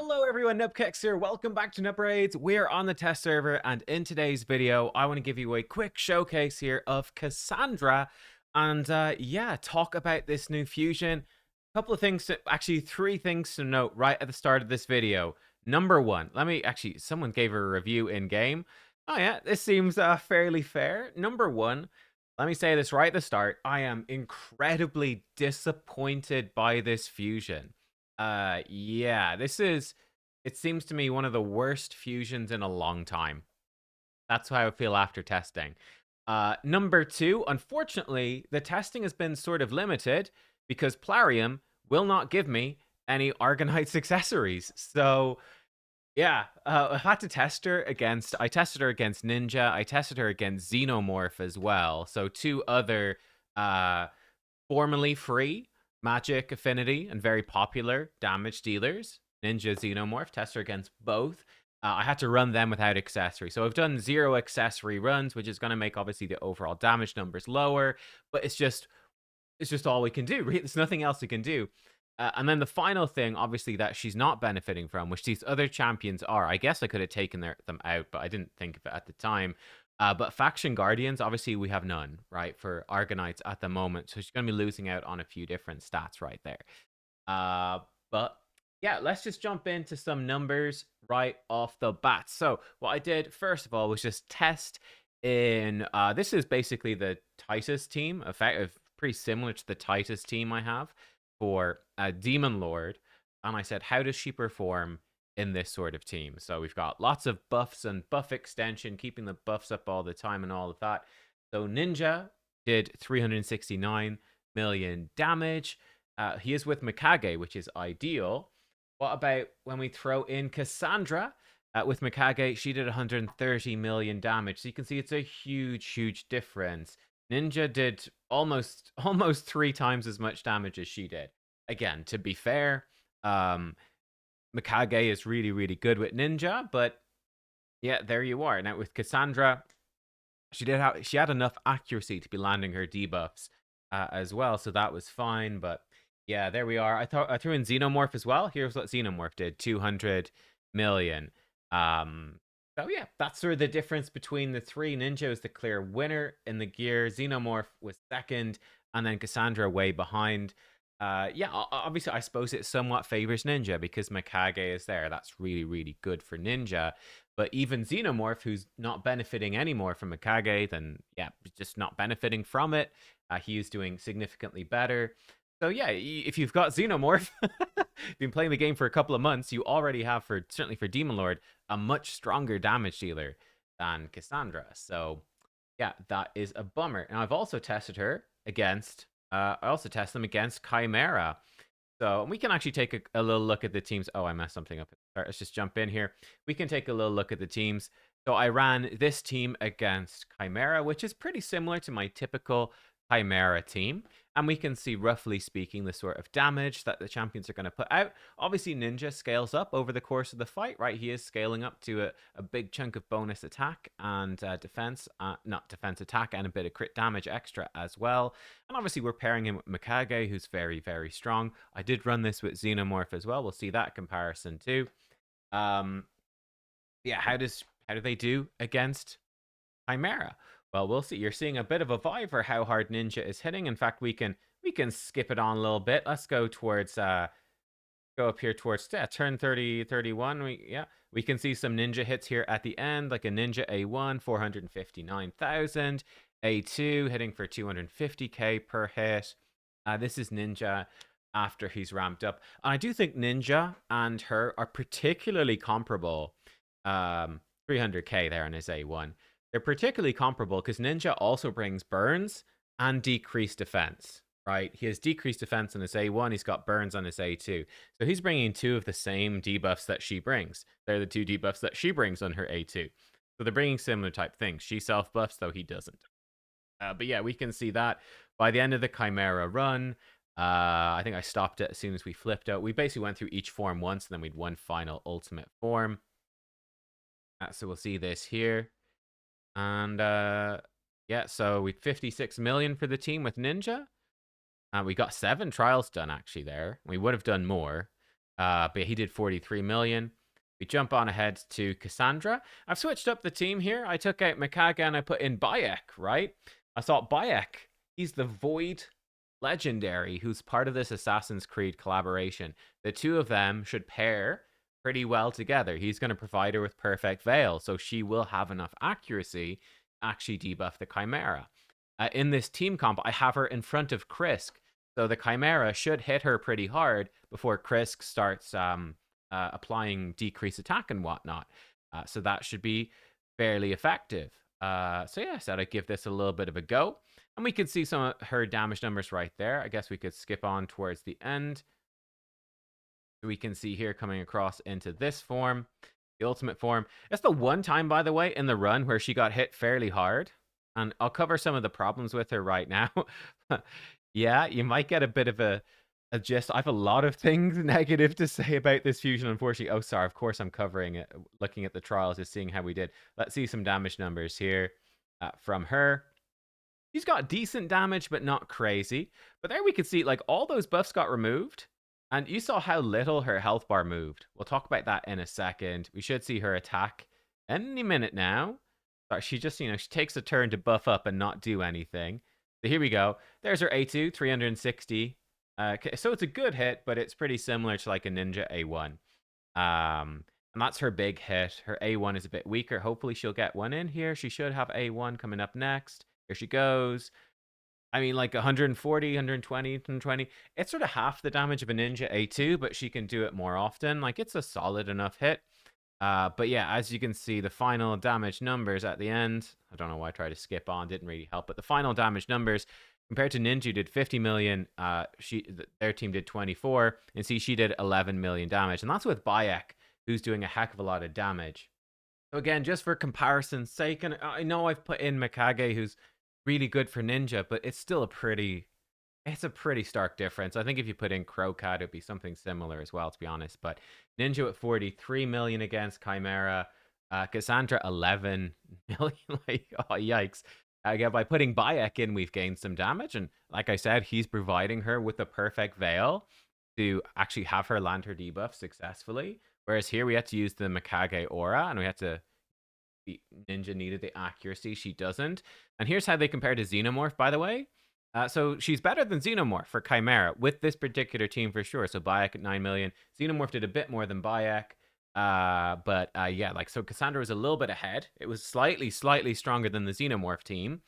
Hello everyone, nubkeks here. Welcome back to Nubraids. We're on the test server, and in today's video, I want to give you a quick showcase here of Cassandra, and yeah, talk about this new fusion. Couple of things, actually three things to note right at the start of this video. Number one, someone gave a review in game. Oh yeah, this seems fairly fair. Number one, let me say this right at the start. I am incredibly disappointed by this fusion. Yeah, it seems to me one of the worst fusions in a long time. That's how I feel after testing. Number two, unfortunately, the testing has been sort of limited because Plarium will not give me any Argonite's accessories. So, yeah, I had to test her against, I tested her against Ninja, I tested her against Xenomorph as well. So, two other, uh, formerly free magic affinity and very popular damage dealers. Ninja Xenomorph, tester against both. I had to run them without accessory. So I've done 0 accessory runs, which is going to make obviously the overall damage numbers lower, but it's just all we can do. There's nothing else we can do. And then the final thing, obviously, that she's not benefiting from, which these other champions are. I guess I could have taken them out, but I didn't think of it at the time. But Faction Guardians, obviously, we have none, right, for Argonites at the moment. So she's going to be losing out on a few different stats right there. But yeah, let's just jump into some numbers right off the bat. So what I did, first of all, was just test in, this is basically the Titus team, effective, pretty similar to the Titus team I have for Demon Lord. And I said, how does she perform in this sort of team? So we've got lots of buffs and buff extension, keeping the buffs up all the time and all of that. So Ninja did 369 million damage. He is with Mikage, which is ideal. What about when we throw in Cassandra? With Mikage, she did 130 million damage. So you can see it's a huge, huge difference. Ninja did almost 3 times as much damage as she did. Again, to be fair, Mikage is really, really good with Ninja, but yeah, there you are. Now with Cassandra, she had enough accuracy to be landing her debuffs as well, so that was fine. But yeah, there we are. I threw in Xenomorph as well. Here's what Xenomorph did: 200 million. So yeah, that's sort of the difference between the three. Ninja is the clear winner in the gear. Xenomorph was second, and then Cassandra way behind. Yeah, obviously, I suppose it somewhat favors Ninja because Mikage is there. That's really, really good for Ninja. But even Xenomorph, who's not benefiting anymore from Mikage, then yeah, just not benefiting from it. He is doing significantly better. So yeah, if you've got Xenomorph, been playing the game for a couple of months, you already have, certainly for Demon Lord, a much stronger damage dealer than Cassandra. So yeah, that is a bummer. And I've also tested her against, I also test them against Chimera. So we can actually take a little look at the teams. Oh, I messed something up. All right, let's just jump in here. We can take a little look at the teams. So I ran this team against Chimera, which is pretty similar to my typical Chimera team. And we can see, roughly speaking, the sort of damage that the champions are going to put out. Obviously, Ninja scales up over the course of the fight, right? He is scaling up to a big chunk of bonus attack and defense, not defense attack, and a bit of crit damage extra as well. And obviously, we're pairing him with Mikage, who's very, very strong. I did run this with Xenomorph as well. We'll see that comparison too. Yeah, how do they do against Chimera? Well, we'll see. You're seeing a bit of a vibe for how hard Ninja is hitting. In fact, we can skip it on a little bit. Let's go towards go up here towards turn 30, 31. We can see some Ninja hits here at the end, like a Ninja A1, 459,000, A2 hitting for 250k per hit. This is Ninja after he's ramped up. And I do think Ninja and her are particularly comparable. 300k there on his A1. They're particularly comparable because Ninja also brings burns and decreased defense, right? He has decreased defense on his A1. He's got burns on his A2. So he's bringing 2 of the same debuffs that she brings. They're the 2 debuffs that she brings on her A2. So they're bringing similar type things. She self-buffs, though he doesn't. But yeah, we can see that by the end of the Chimera run, I think I stopped it as soon as we flipped out. We basically went through each form once, and then we'd one final ultimate form. So we'll see this here. And yeah, so we 56 million for the team with Ninja. We got 7 trials done actually there. We would have done more. But he did 43 million. We jump on ahead to Cassandra. I've switched up the team here. I took out Mikage and I put in Bayek, right? I thought Bayek, he's the Void legendary who's part of this Assassin's Creed collaboration. The two of them should pair pretty well together. He's going to provide her with perfect veil, so she will have enough accuracy to actually debuff the Chimera. In this team comp, I have her in front of Krisk, so the Chimera should hit her pretty hard before Krisk starts applying decreased attack and whatnot. So that should be fairly effective. So yeah, I said I'd give this a little bit of a go. And we can see some of her damage numbers right there. I guess we could skip on towards the end. We can see here coming across into this form, the ultimate form. It's the one time, by the way, in the run where she got hit fairly hard. And I'll cover some of the problems with her right now. Yeah, you might get a bit of a gist. I have a lot of things negative to say about this fusion, unfortunately. Oh, sorry, of course I'm covering it, looking at the trials, just seeing how we did. Let's see some damage numbers here from her. She's got decent damage, but not crazy. But there we can see, like, all those buffs got removed. And you saw how little her health bar moved. We'll talk about that in a second. We should see her attack any minute now. Sorry, she just, she takes a turn to buff up and not do anything. So here we go. There's her A2, 360. So it's a good hit, but it's pretty similar to like a Ninja A1. And that's her big hit. Her A1 is a bit weaker. Hopefully she'll get one in here. She should have A1 coming up next. Here she goes. I mean, like 140, 120, 120. It's sort of half the damage of a Ninja A2, but she can do it more often. Like, it's a solid enough hit. But yeah, as you can see, the final damage numbers at the end, I don't know why I tried to skip on, didn't really help, but the final damage numbers compared to Ninja did 50 million, their team did 24, and see, she did 11 million damage, and that's with Bayek, who's doing a heck of a lot of damage. So again, just for comparison's sake, and I know I've put in Mikage, who's really good for Ninja, but it's still a pretty stark difference. I think if you put in Crowcat, it'd be something similar as well, to be honest. But Ninja at 43 million against Chimera. Cassandra 11 million. Like, oh, yikes. Again, by putting Bayek in, we've gained some damage. And like I said, he's providing her with the perfect veil to actually have her land her debuff successfully. Whereas here we had to use the Mikage aura, and we had to... Ninja needed the accuracy. She doesn't. And here's how they compare to Xenomorph, by the way. So she's better than Xenomorph for Chimera with this particular team for sure. So Bayek at 9 million. Xenomorph did a bit more than Bayek. But yeah, like, so Cassandra was a little bit ahead. It was slightly stronger than the Xenomorph team.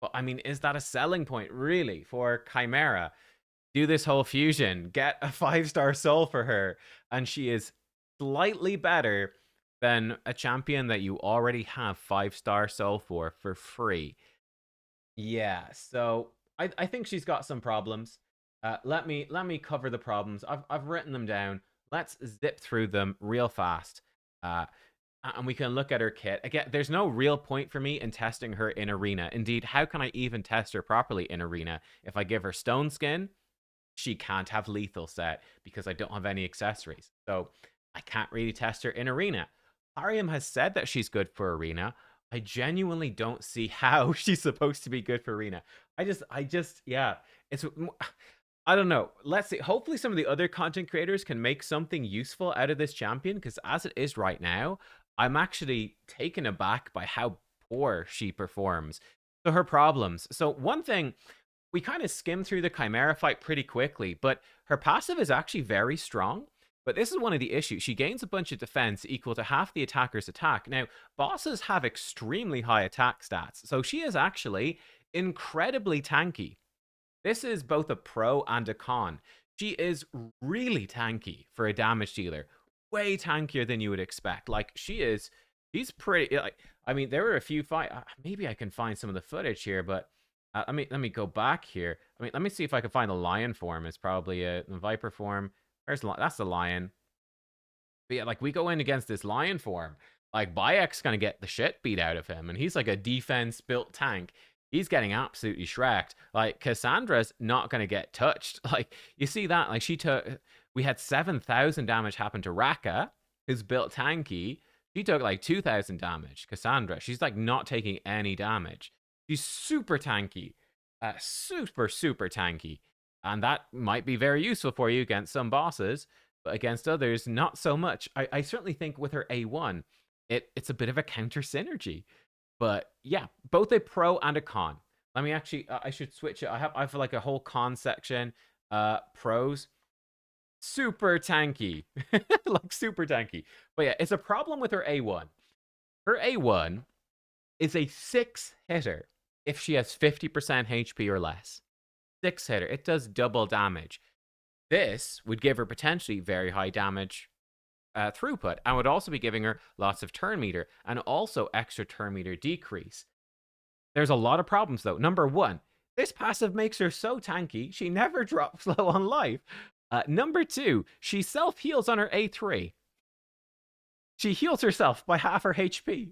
But I mean, is that a selling point really for Chimera? Do this whole fusion, get a 5-star soul for her, and she is slightly better than a champion that you already have 5-star soul for free. Yeah, so I think she's got some problems. Let me cover the problems. I've written them down. Let's zip through them real fast. And we can look at her kit. Again, there's no real point for me in testing her in Arena. Indeed, how can I even test her properly in Arena? If I give her Stone Skin, she can't have Lethal set because I don't have any accessories. So I can't really test her in Arena. Ariam has said that she's good for Arena. I genuinely don't see how she's supposed to be good for Arena. I just, yeah, it's, I don't know. Let's see. Hopefully some of the other content creators can make something useful out of this champion, because as it is right now, I'm actually taken aback by how poor she performs. So her problems. So one thing, we kind of skimmed through the Chimera fight pretty quickly, but her passive is actually very strong. But this is one of the issues. She gains a bunch of defense equal to half the attacker's attack. Now, bosses have extremely high attack stats, so she is actually incredibly tanky. This is both a pro and a con. She is really tanky for a damage dealer. Way tankier than you would expect. Like, she's pretty, like, I mean, there were a few fight. Maybe I can find some of the footage here, but let me go back here. I mean, let me see if I can find the lion form. It's probably a viper form. That's the lion. But yeah, like, we go in against this lion form. Like, Bayek's gonna get the shit beat out of him, and he's like a defense built tank. He's getting absolutely shreked. Like, Cassandra's not gonna get touched. Like, you see that? Like, we had 7,000 damage happen to Raka, who's built tanky. She took like 2,000 damage. Cassandra, she's like not taking any damage. She's super tanky. Super tanky. And that might be very useful for you against some bosses. but against others, not so much. I certainly think with her A1, it's a bit of a counter synergy. But yeah, both a pro and a con. Let me actually, I should switch it. I have like a whole con section. Pros, super tanky, like super tanky. But yeah, it's a problem with her A1. Her A1 is a 6-hitter if she has 50% HP or less. 6-hitter. It does double damage. This would give her potentially very high damage throughput and would also be giving her lots of turn meter and also extra turn meter decrease. There's a lot of problems though. Number one, this passive makes her so tanky, she never drops low on life. Number two, she self-heals on her A3. She heals herself by half her HP.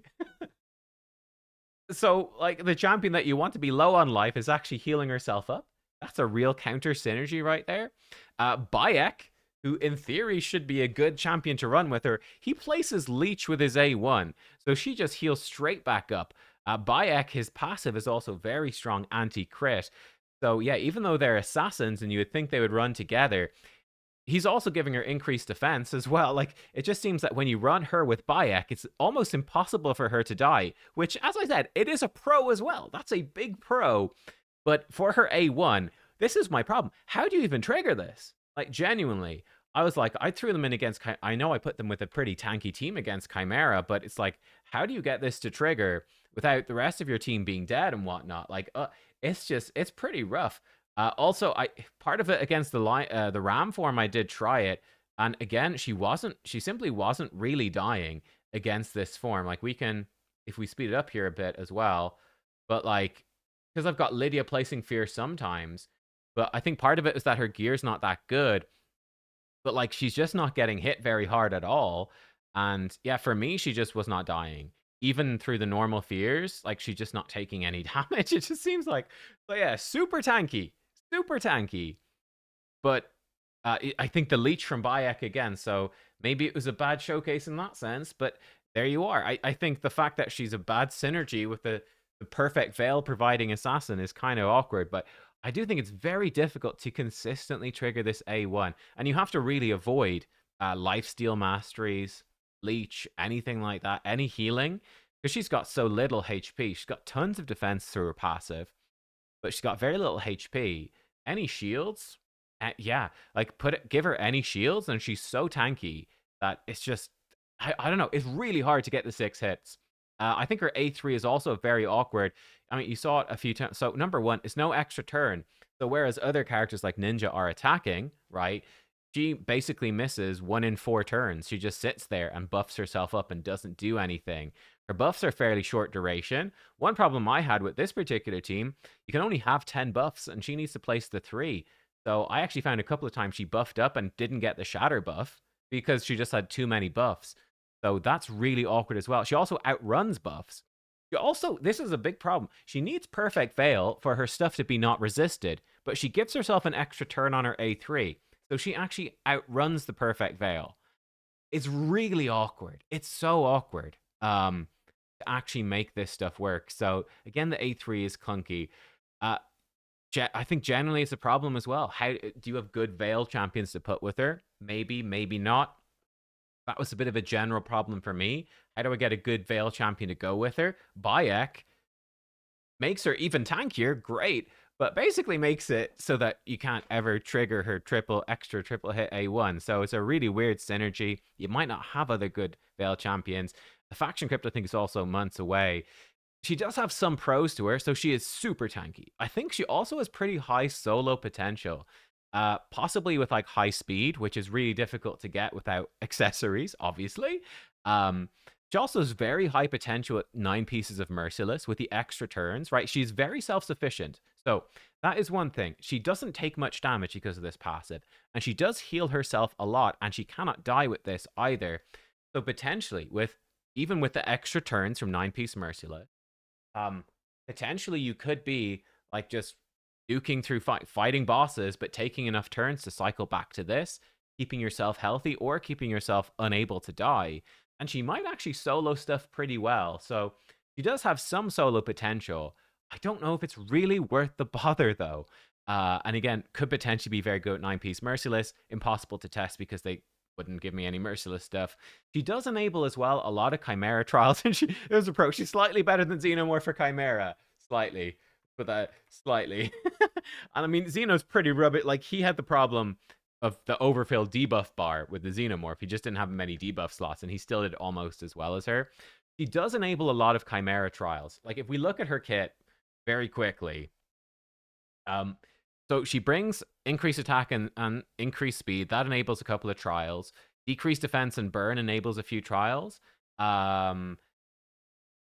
So, like, the champion that you want to be low on life is actually healing herself up. That's a real counter synergy right there. Bayek, who in theory should be a good champion to run with her, he places Leech with his A1, so she just heals straight back up. Bayek, his passive is also very strong anti-crit. So yeah, even though they're assassins and you would think they would run together, he's also giving her increased defense as well. Like, it just seems that when you run her with Bayek, it's almost impossible for her to die, which, as I said, it is a pro as well. That's a big pro. But for her A1, this is my problem. How do you even trigger this? Like, genuinely, I was like, I threw them in against, I know I put them with a pretty tanky team against Chimera, but it's like, how do you get this to trigger without the rest of your team being dead and whatnot? Like, it's pretty rough. Also, part of it against the Ram form, I did try it, and again, she simply wasn't really dying against this form. Like, we can, if we speed it up here a bit as well, but like, because I've got Lydia placing fear sometimes, but I think part of it is that her gear's not that good, but like, she's just not getting hit very hard at all, and yeah, for me, she just was not dying. Even through the normal fears, like, she's just not taking any damage. It just seems like, but yeah, super tanky. Super tanky. But I think the leech from Bayek again, so maybe it was a bad showcase in that sense, but there you are. I think the fact that she's a bad synergy with the perfect Veil providing assassin is kind of awkward, but I do think it's very difficult to consistently trigger this A1, and you have to really avoid lifesteal masteries, leech, anything like that, any healing, because she's got so little HP. She's got tons of defense through her passive, but she's got very little HP. Any shields? Yeah, like give her any shields, and she's so tanky that it's just, I don't know. It's really hard to get the 6 hits. I think her A3 is also very awkward. I mean, you saw it a few times. So number one, it's no extra turn. So whereas other characters like Ninja are attacking, right? She basically misses 1 in 4 turns. She just sits there and buffs herself up and doesn't do anything. Her buffs are fairly short duration. One problem I had with this particular team, you can only have 10 buffs, and she needs to place the 3. So I actually found a couple of times she buffed up and didn't get the Shatter buff because she just had too many buffs. So that's really awkward as well. She also outruns buffs. She also, this is a big problem. She needs Perfect Veil for her stuff to be not resisted, but she gives herself an extra turn on her A3. So she actually outruns the Perfect Veil. It's really awkward. It's so awkward. To actually make this stuff work. So again, the A3 is clunky. I think generally it's a problem as well. How do you have good Veil champions to put with her? Maybe, maybe not. That was a bit of a general problem for me. How do I get a good Veil champion to go with her? Bayek makes her even tankier, great, but basically makes it so that you can't ever trigger her extra triple hit A1. So it's a really weird synergy. You might not have other good Veil champions. The faction crypt, I think, is also months away. She does have some pros to her, so she is super tanky. I think she also has pretty high solo potential, possibly with like high speed, which is really difficult to get without accessories, obviously. She also has very high potential at 9 pieces of Merciless with the extra turns, right? She's very self-sufficient. So that is one thing. She doesn't take much damage because of this passive, and she does heal herself a lot, and she cannot die with this either. So potentially, even with the extra turns from 9-piece Merciless, potentially you could be like just duking through fighting bosses, but taking enough turns to cycle back to this, keeping yourself healthy or keeping yourself unable to die. And she might actually solo stuff pretty well. So she does have some solo potential. I don't know if it's really worth the bother though. And again, could potentially be very good at 9-piece Merciless. Impossible to test because they wouldn't give me any merciless stuff. She does enable as well a lot of Chimera trials, and she was approach. She's slightly better than Xenomorph for Chimera, slightly, but slightly. And I mean, Xeno's pretty rubbish. Like he had the problem of the overfill debuff bar with the Xenomorph. He just didn't have many debuff slots, and he still did almost as well as her. She does enable a lot of Chimera trials. Like if we look at her kit very quickly, so she brings increased attack and increased speed. That enables a couple of trials. Decreased defense and burn enables a few trials. Yeah,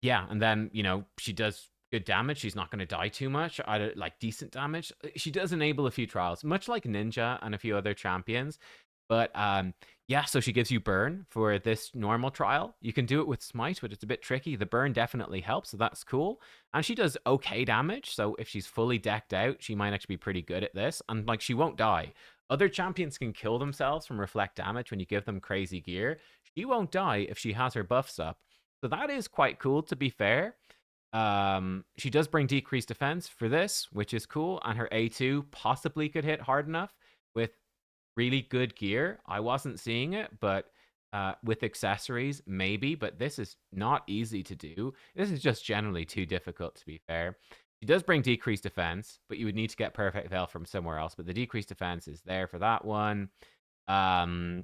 and then, she does good damage. She's not going to die too much. Like decent damage. She does enable a few trials, much like Ninja and a few other champions. But yeah, so she gives you burn for this normal trial. You can do it with smite, but it's a bit tricky. The burn definitely helps, so that's cool. And she does okay damage, so if she's fully decked out, she might actually be pretty good at this. And like, she won't die. Other champions can kill themselves from reflect damage when you give them crazy gear. She won't die if she has her buffs up. So that is quite cool, to be fair. She does bring decreased defense for this, which is cool. And her A2 possibly could hit hard enough with really good gear. I wasn't seeing it, but with accessories, maybe. But this is not easy to do. This is just generally too difficult, to be fair. She does bring decreased defense, but you would need to get Perfect Veil from somewhere else. But the decreased defense is there for that one. Yeah,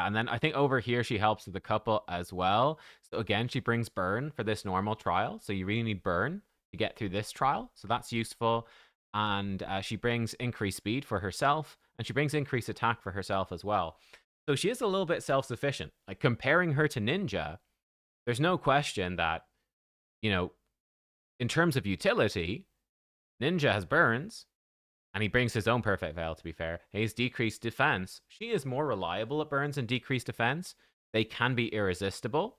and then I think over here she helps with a couple as well. So again, she brings burn for this normal trial. So you really need burn to get through this trial. So that's useful. And she brings increased speed for herself. And she brings increased attack for herself as well. So she is a little bit self-sufficient. Like comparing her to Ninja, there's no question that, in terms of utility, Ninja has burns. And he brings his own Perfect Veil, to be fair. He's decreased defense. She is more reliable at burns and decreased defense. They can be irresistible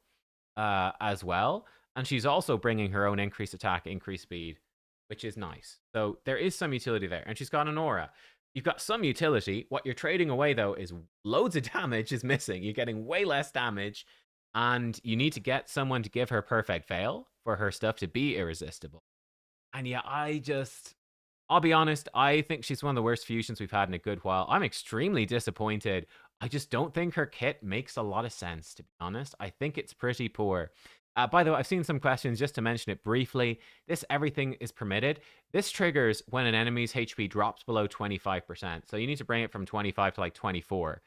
as well. And she's also bringing her own increased attack, increased speed, which is nice. So there is some utility there. And she's got an aura. You've got some utility. What you're trading away, though, is loads of damage is missing. You're getting way less damage. And you need to get someone to give her Perfect Veil for her stuff to be irresistible. And yeah, I'll be honest, I think she's one of the worst fusions we've had in a good while. I'm extremely disappointed. I just don't think her kit makes a lot of sense, to be honest. I think it's pretty poor. By the way, I've seen some questions, just to mention it briefly. This everything is permitted. This triggers when an enemy's HP drops below 25%. So you need to bring it from 25 to like 24.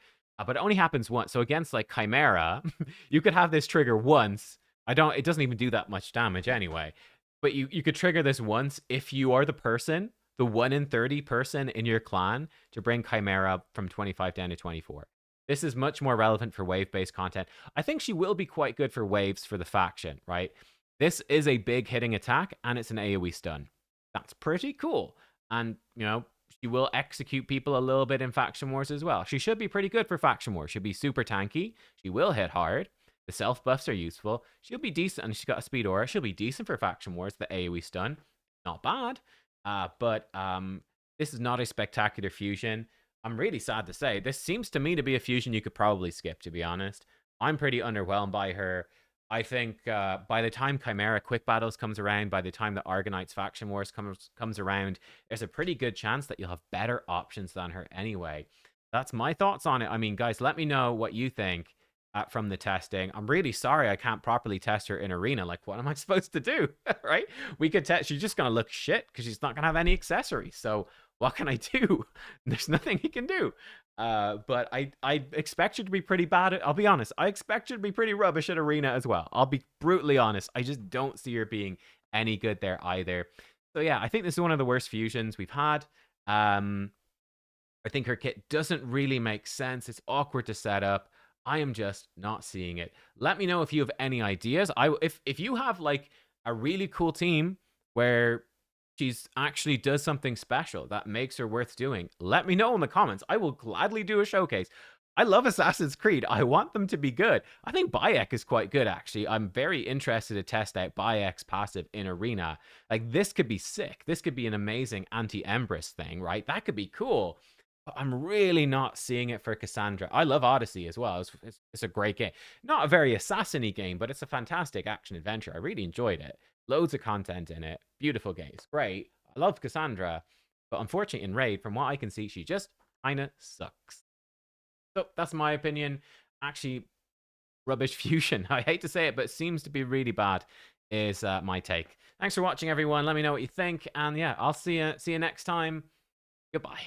But it only happens once. So against like Chimera, you could have this trigger once. It doesn't even do that much damage anyway. But you could trigger this once if you are the 1 in 30 person in your clan to bring Chimera from 25 down to 24. This is much more relevant for wave-based content. I think she will be quite good for waves for the faction, right? This is a big hitting attack, and it's an AoE stun. That's pretty cool. And, she will execute people a little bit in Faction Wars as well. She should be pretty good for Faction Wars. She'll be super tanky. She will hit hard. The self buffs are useful. She'll be decent, and she's got a speed aura. She'll be decent for Faction Wars, the AoE stun. Not bad. But this is not a spectacular fusion. I'm really sad to say. This seems to me to be a fusion you could probably skip, to be honest. I'm pretty underwhelmed by her. I think by the time Chimera Quick Battles comes around, by the time the Argonauts Faction Wars comes around, there's a pretty good chance that you'll have better options than her anyway. That's my thoughts on it. I mean, guys, let me know what you think from the testing. I'm really sorry I can't properly test her in arena. Like, what am I supposed to do? Right? We could test. She's just gonna look shit because she's not gonna have any accessories. So what can I do? There's nothing he can do. But I expect her to be pretty bad I'll be honest. I expect her to be pretty rubbish at arena as well. I'll be brutally honest. I just don't see her being any good there either. So yeah, I think this is one of the worst fusions we've had. I think her kit doesn't really make sense. It's awkward to set up. I am just not seeing it. Let me know if you have any ideas. If you have like a really cool team where she's actually does something special that makes her worth doing, let me know in the comments. I will gladly do a showcase. I love Assassin's Creed. I want them to be good. I think Bayek is quite good, actually. I'm very interested to test out Bayek's passive in Arena. Like, this could be sick. This could be an amazing anti-Empress thing, right? That could be cool. I'm really not seeing it for Cassandra. I love Odyssey as well. It's a great game. Not a very assassin-y game, but it's a fantastic action adventure. I really enjoyed it. Loads of content in it. Beautiful game. It's great. I love Cassandra. But unfortunately, in Raid, from what I can see, she just kind of sucks. So that's my opinion. Actually, rubbish fusion. I hate to say it, but it seems to be really bad. Is my take. Thanks for watching, everyone. Let me know what you think, and yeah, I'll see you next time. Goodbye.